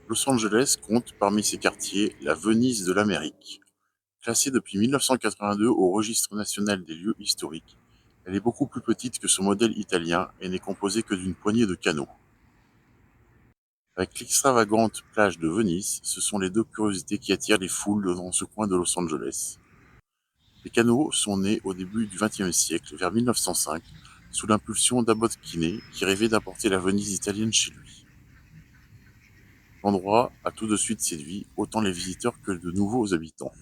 Los Angeles compte parmi ses quartiers la Venise de l'Amérique. Classée depuis 1982 au registre national des lieux historiques, elle est beaucoup plus petite que son modèle italien et n'est composée que d'une poignée de canaux. Avec l'extravagante plage de Venise, ce sont les deux curiosités qui attirent les foules dans ce coin de Los Angeles. Les canaux sont nés au début du XXe siècle, vers 1905, sous l'impulsion d'Abbot Kinney, qui rêvait d'apporter la Venise italienne chez lui. L'endroit a tout de suite séduit autant les visiteurs que de nouveaux habitants.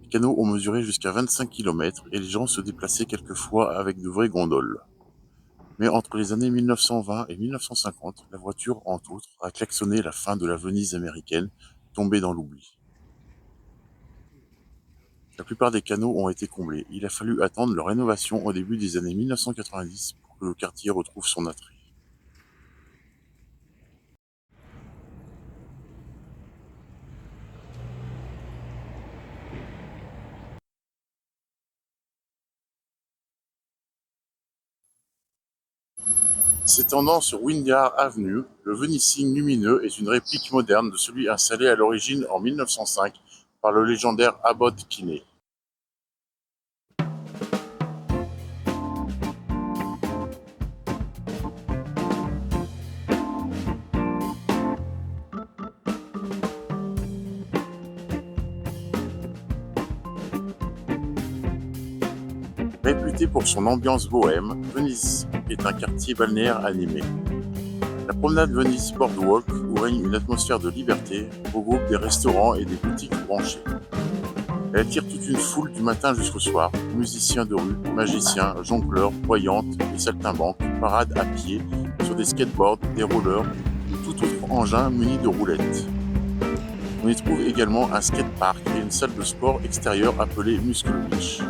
Les canaux ont mesuré jusqu'à 25 km et les gens se déplaçaient quelquefois avec de vraies gondoles. Mais entre les années 1920 et 1950, la voiture, entre autres, a klaxonné la fin de la Venise américaine, tombée dans l'oubli. La plupart des canaux ont été comblés. Il a fallu attendre leur rénovation au début des années 1990 pour que le quartier retrouve son attrait. S'étendant sur Wyndham Avenue, le Venissing lumineux est une réplique moderne de celui installé à l'origine en 1905 par le légendaire Abbot Kinney. Réputé pour son ambiance bohème, Venise est un quartier balnéaire animé. La promenade Venice Boardwalk, où règne une atmosphère de liberté, regroupe des restaurants et des boutiques branchées. Elle attire toute une foule du matin jusqu'au soir, musiciens de rue, magiciens, jongleurs, voyantes et saltimbanques paradent à pied sur des skateboards, des rollers ou tout autre engin muni de roulettes. On y trouve également un skatepark et une salle de sport extérieure appelée Muscle Beach.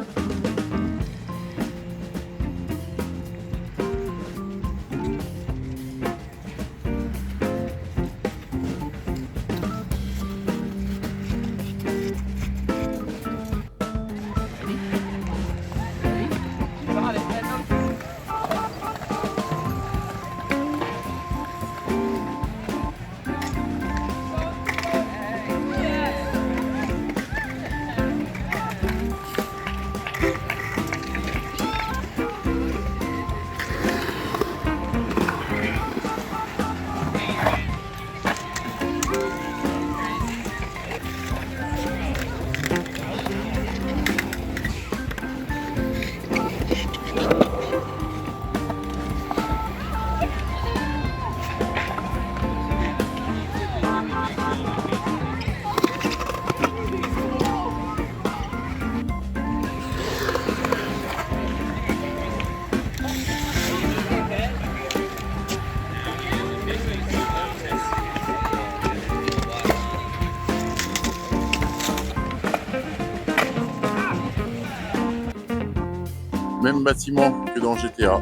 Même bâtiment que dans GTA.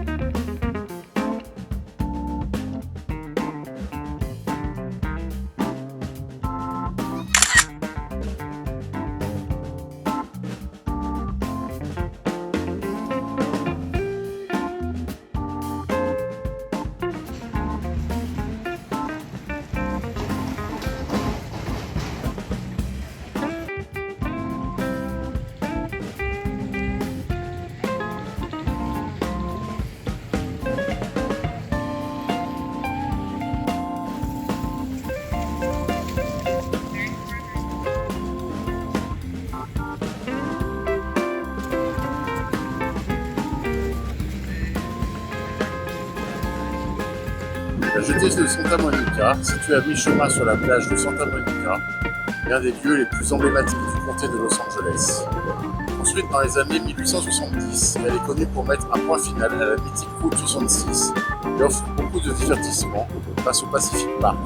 La jetée de Santa Monica, située à mi-chemin sur la plage de Santa Monica, est un des lieux les plus emblématiques du comté de Los Angeles. Ensuite, dans les années 1870, elle est connue pour mettre un point final à la mythique route 66 et offre beaucoup de divertissements face au Pacific Park,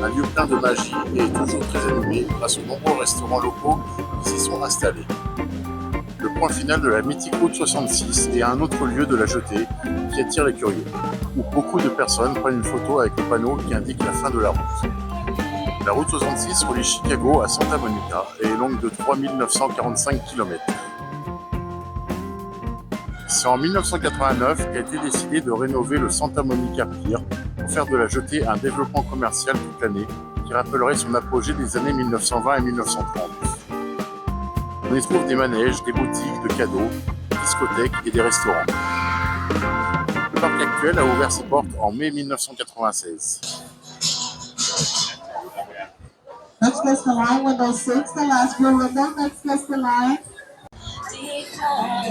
un lieu plein de magie et toujours très animé grâce aux nombreux restaurants locaux qui s'y sont installés. Le point final de la mythique route 66 est un autre lieu de la jetée qui attire les curieux, où beaucoup de personnes prennent une photo avec le panneau qui indique la fin de la route. La route 66 relie Chicago à Santa Monica et est longue de 3945 km. C'est en 1989 qu'a été décidé de rénover le Santa Monica Pier pour faire de la jetée un développement commercial toute l'année qui rappellerait son apogée des années 1920 et 1930. On y trouve des manèges, des boutiques de cadeaux, des discothèques et des restaurants. Le parc actuel a ouvert ses portes en mai 1996. Next place the line, window 6, the last blue window. Next place the line.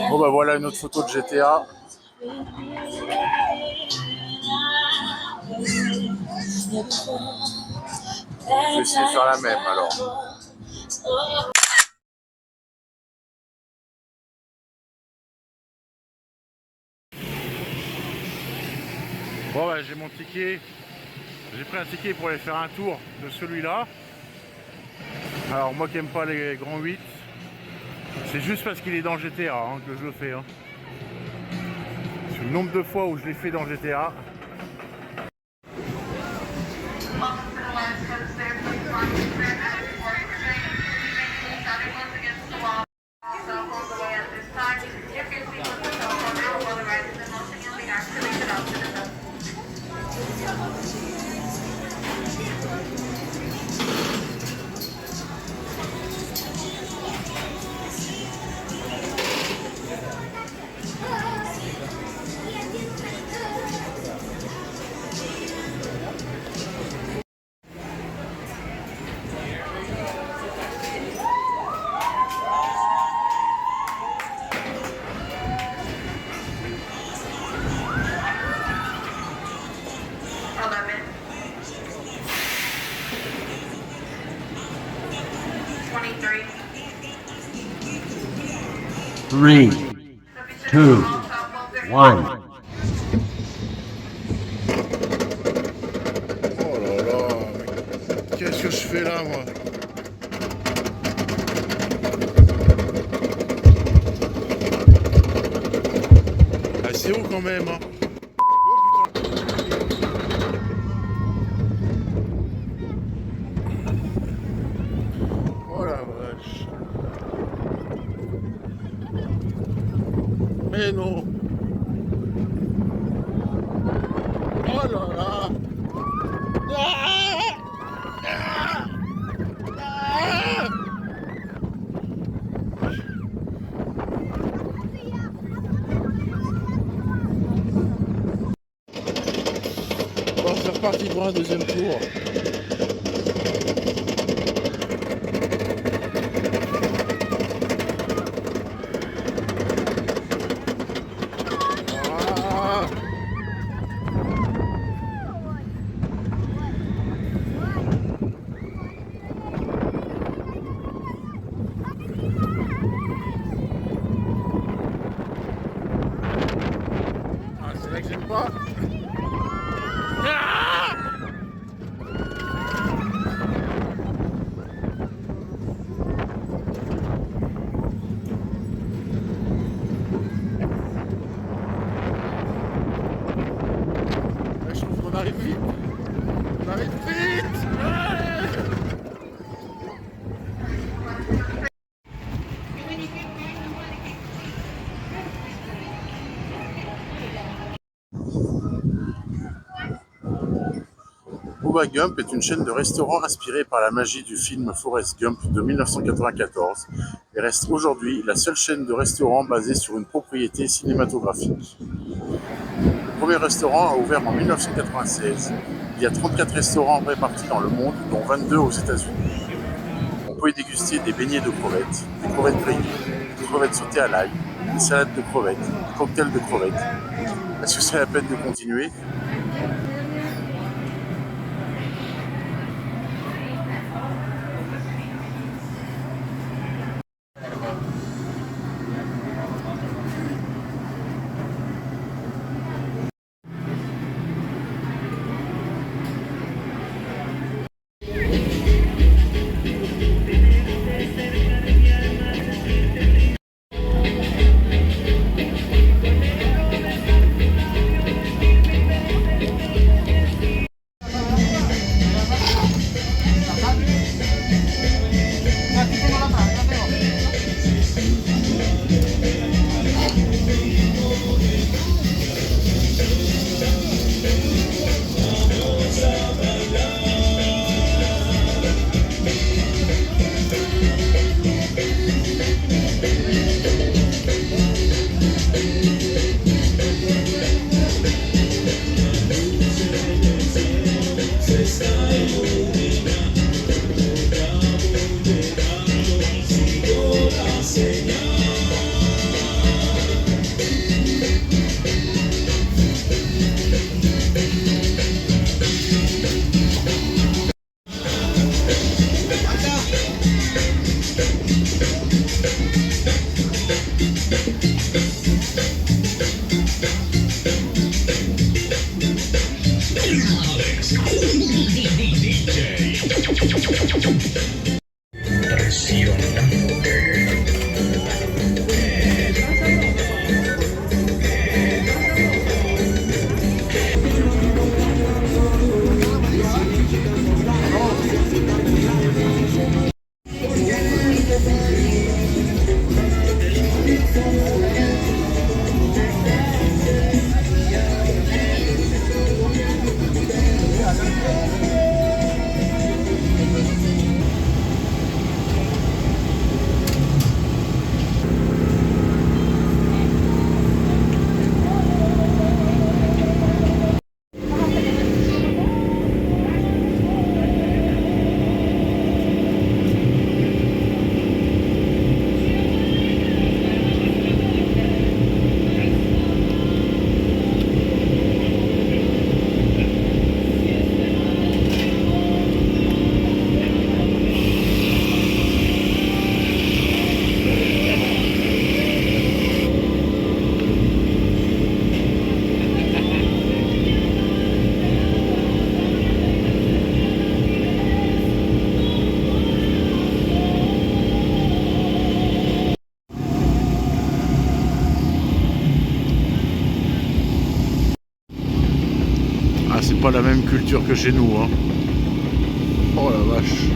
Bon bah voilà une autre photo de GTA. Je vais essayer de faire la même alors. Bon bah j'ai mon ticket. J'ai pris un ticket pour aller faire un tour de celui-là. Alors moi qui n'aime pas les grands 8, c'est juste parce qu'il est dans GTA hein, que je le fais. Hein. Sur le nombre de fois où je l'ai fait dans GTA. Three, two, one. Oh là là, qu'est-ce que je fais là moi? Ah c'est haut quand même hein. Oh la vache. Mais non. Oh là là. Bon, c'est reparti pour un deuxième tour. C'est là que j'aime pas. Je trouve qu'on arrive vite. On arrive vite. Bubba Gump est une chaîne de restaurants inspirée par la magie du film Forrest Gump de 1994 et reste aujourd'hui la seule chaîne de restaurants basée sur une propriété cinématographique. Le premier restaurant a ouvert en 1996. Il y a 34 restaurants répartis dans le monde, dont 22 aux États-Unis. On peut y déguster des beignets de crevettes, des crevettes grillées, des crevettes sautées à l'ail, des salades de crevettes, des cocktails de crevettes. Est-ce que c'est la peine de continuer ? Ah, c'est pas la même culture que chez nous, hein. Oh la vache.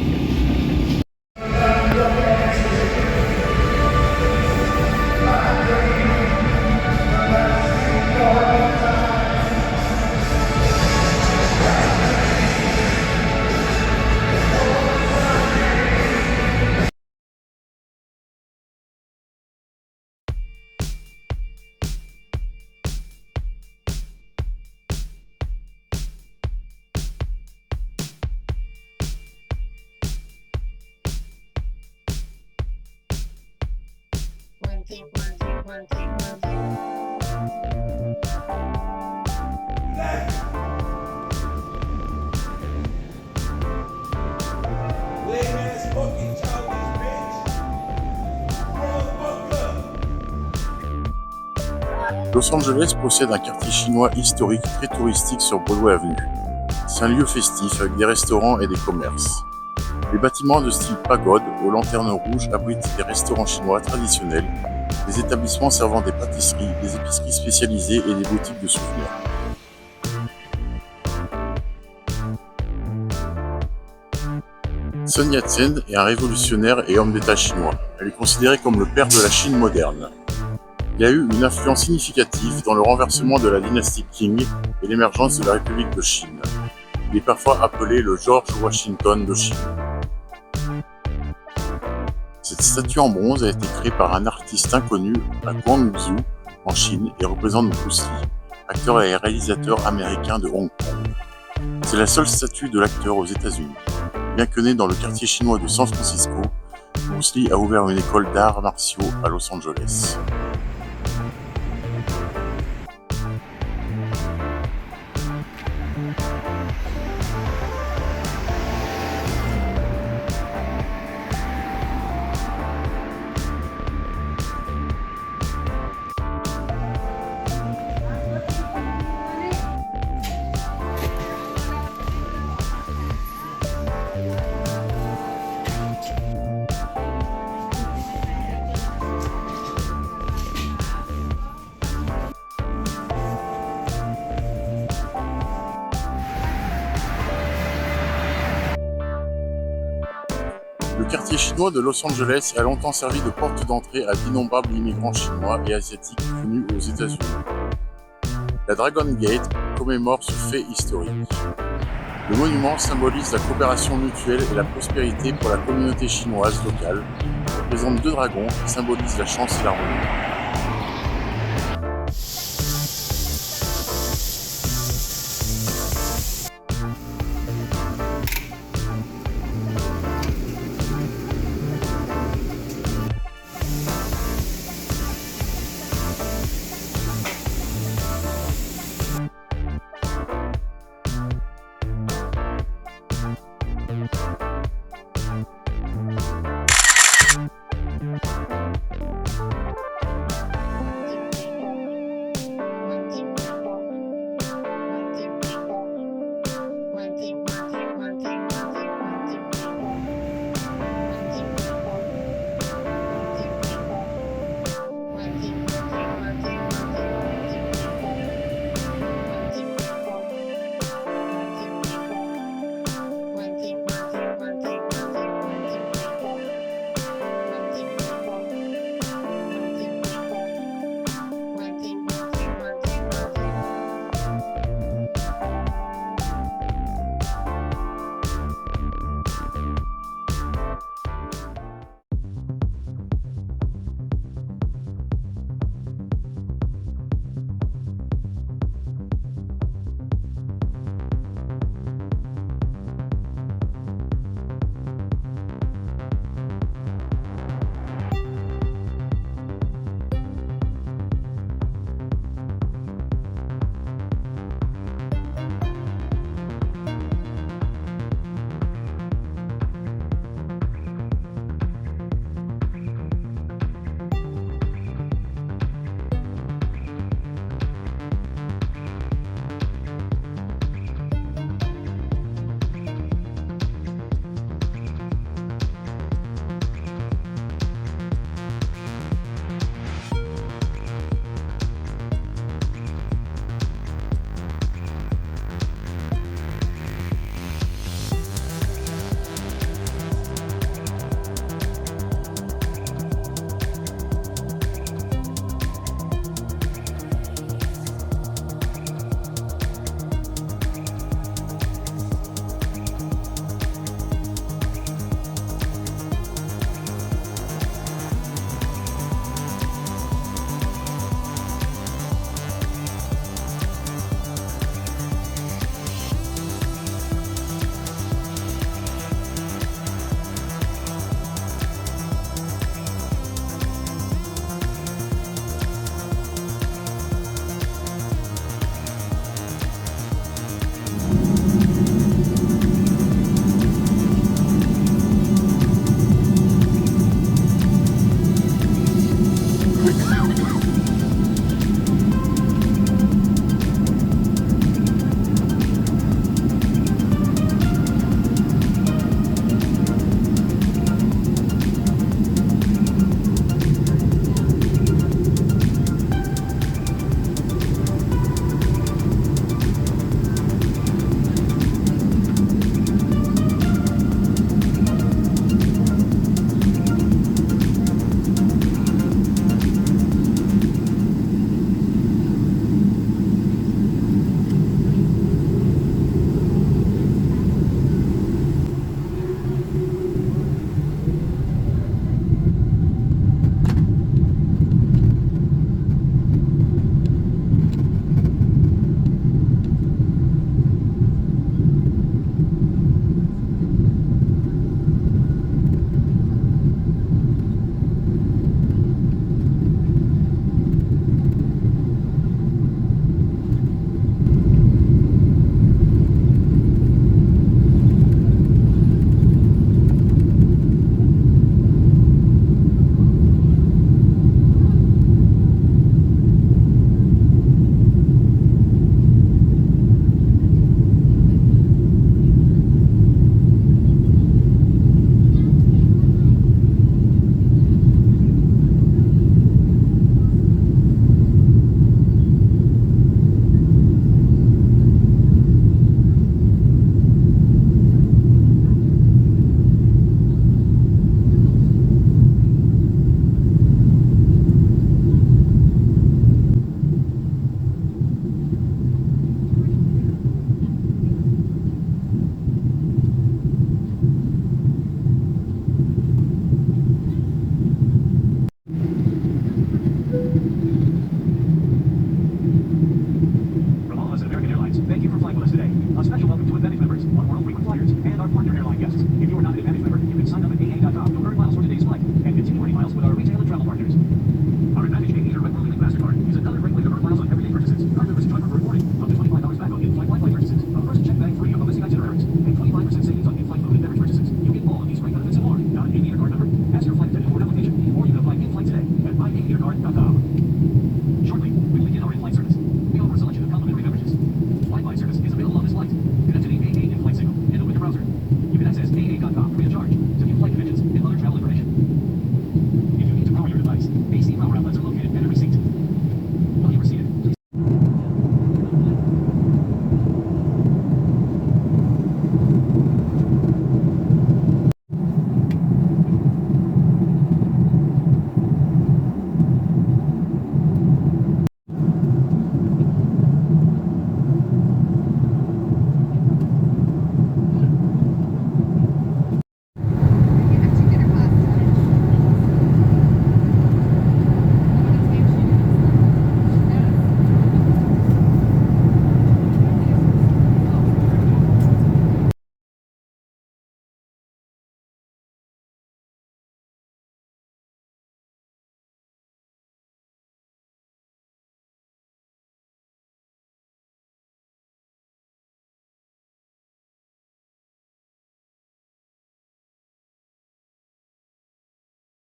Los Angeles possède un quartier chinois historique très touristique sur Broadway Avenue. C'est un lieu festif avec des restaurants et des commerces. Les bâtiments de style pagode aux lanternes rouges abritent des restaurants chinois traditionnels, des établissements servant des pâtisseries, des épiceries spécialisées et des boutiques de souvenirs. Sun Yat-sen est un révolutionnaire et homme d'État chinois. Elle est considérée comme le père de la Chine moderne. Il a eu une influence significative dans le renversement de la dynastie Qing et l'émergence de la République de Chine. Il est parfois appelé le George Washington de Chine. Cette statue en bronze a été créée par un artiste inconnu à Guangzhou, en Chine, et représente Bruce Lee, acteur et réalisateur américain de Hong Kong. C'est la seule statue de l'acteur aux États-Unis. Bien que né dans le quartier chinois de San Francisco, Bruce Lee a ouvert une école d'arts martiaux à Los Angeles. Le quartier chinois de Los Angeles a longtemps servi de porte d'entrée à d'innombrables immigrants chinois et asiatiques venus aux États-Unis. La Dragon Gate commémore ce fait historique. Le monument symbolise la coopération mutuelle et la prospérité pour la communauté chinoise locale, représente deux dragons qui symbolisent la chance et l'harmonie.